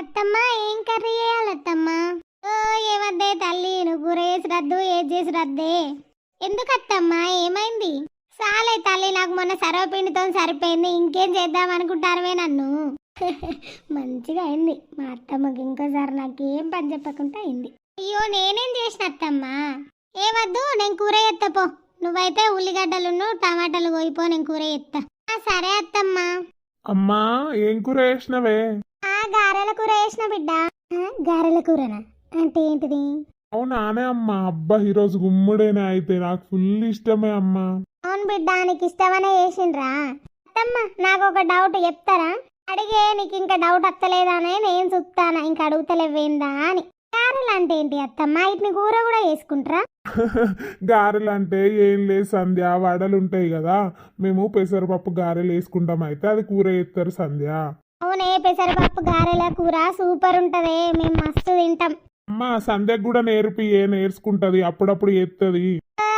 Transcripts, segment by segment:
అత్తమ్మ ఏం కర్రీ చేయాలి అత్తమ్మ? ఓ ఏమద్దే తల్లి, నువ్వు కూర చేసి రద్దు ఏది చేసి రద్దే. ఎందుకు అత్తమ్మ, ఏమైంది? సాలే తల్లి, నాకు మొన్న సర్వపిండితో సరిపోయింది, ఇంకేం చేద్దాం అనుకుంటారవే నన్ను. మంచిగా అయింది మా అత్తమ్మకి, ఇంకోసారి నాకేం పని చెప్పకుండా అయింది. అయ్యో నేనేం చేసిన అత్తమ్మ? ఏవద్దు, నేను కూర ఎత్తపో. నువ్వైతే ఉల్లిగడ్డలును టమాటాలు కోయిపో, నేను కూర ఎత్తా. సరే అత్తమ్మ. అమ్మా ఏం కూర వేసినవే? గారెల కూర వేసిన బిడ్డ. గారెల కూరనా అంటే ఏంటిది? అవునానే అమ్మా, అబ్బా ఈరోజు గుమ్ముడేనే, అయితే నాకు ఫుల్ ఇష్టమే అమ్మా. అవును బిడ్డ, నీకు ఇష్టమనే చేసిండ్రా. అత్తమ్మ నాకు ఒక డౌట్ చెప్తారా? అడిగే నీకు ఇంకా డౌట్ వస్తలేదానే నేను చూస్తానా, ఇంకా అడుగుతలేవేందా అని. గారెలు అంటే ఏంటి అత్తమ్మ? వీటిని కూర కూడా చేసుకుంటారా? గారెలు అంటే ఏం లేదు సంధ్య, వడలు ఉంటాయి కదా, మేము పెసరపప్పు గారెలు వేసుకుంటాం, అయితే అది కూర చేస్తారు సంధ్య. అవునే, పెసరపప్పు గారెల కూర సూపర్ ఉంటదే, మేము మస్తు తింటాం. అమ్మా సంధ్యకు కూడా నేర్చుకుంటది, అప్పుడప్పుడు చేస్తుంది.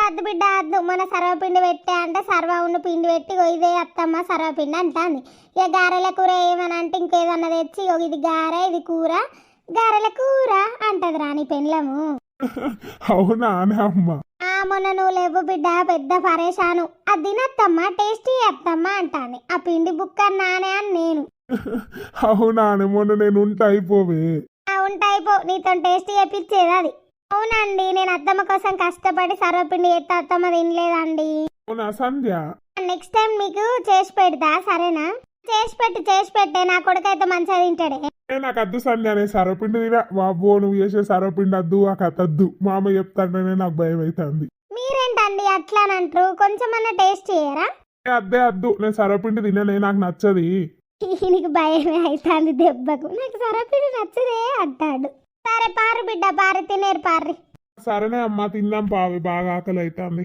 అద్దు బిడ్డ అద్దు, మన సర్వపిండి పెట్టే అంటే సర్వవును పిండి పెట్టి ఇదే అత్తమ్మ సర్వపిండి అంటాంది. ఇక గారెల కూర ఏమని అంటే ఇంకేదన్నా తెచ్చి ఇది గారె ఇది కూర, గారెల కూర అంటది రాని పెండ్లము. అవునా అమ్మ? మొన్న నువ్వు లేవు బిడ్డ, పెద్ద పరేషాను. అది తినత్తమ్మ, టేస్టీ అత్తమ్మ అంటాంది. ఆ పిండి బుక్క నానే అని నేను. అవునా, మొన్న నేను ఉంటా అయిపోవే. ఉంటాయిపో, నీతో టేస్టీ చేపించేది అది. అవునండి, నేను అత్తమ్మ కోసం కష్టపడి సర్వపిండి ఎత్తా, అత్తమ్మ తినలేదండి. అవునా సంధ్య? నెక్స్ట్ టైం మీకు చేసి పెడతా, సరేనా? చేసి పెట్టే, నా కొడుకైతే మంచిగా తింటాడే. నాకు అద్దు సంధ్య, నేను సర్వపిండి తినా బాబో, నువ్వు చేసే సర్వపిండి అద్దు, ఆ కథ అద్దు. మా అమ్మ చెప్తాంటేనే నాకు భయం అవుతుంది. మీరేంటండి అట్లా అంటారు? కొంచెమన్నా టేస్ట్ చేయరా? అద్దే అద్దు, నేను సర్వపిండి తిననే, నాకు నచ్చది. నీకు భయమే అవుతుంది దెబ్బకు, నాకు సర్వపిండి నచ్చదే అంటాడు. సరే పారు బిడ్డ, పారి తినేరు పారి. సరేనే అమ్మా, తిందాం పావి, బాగా ఆకలి అవుతుంది.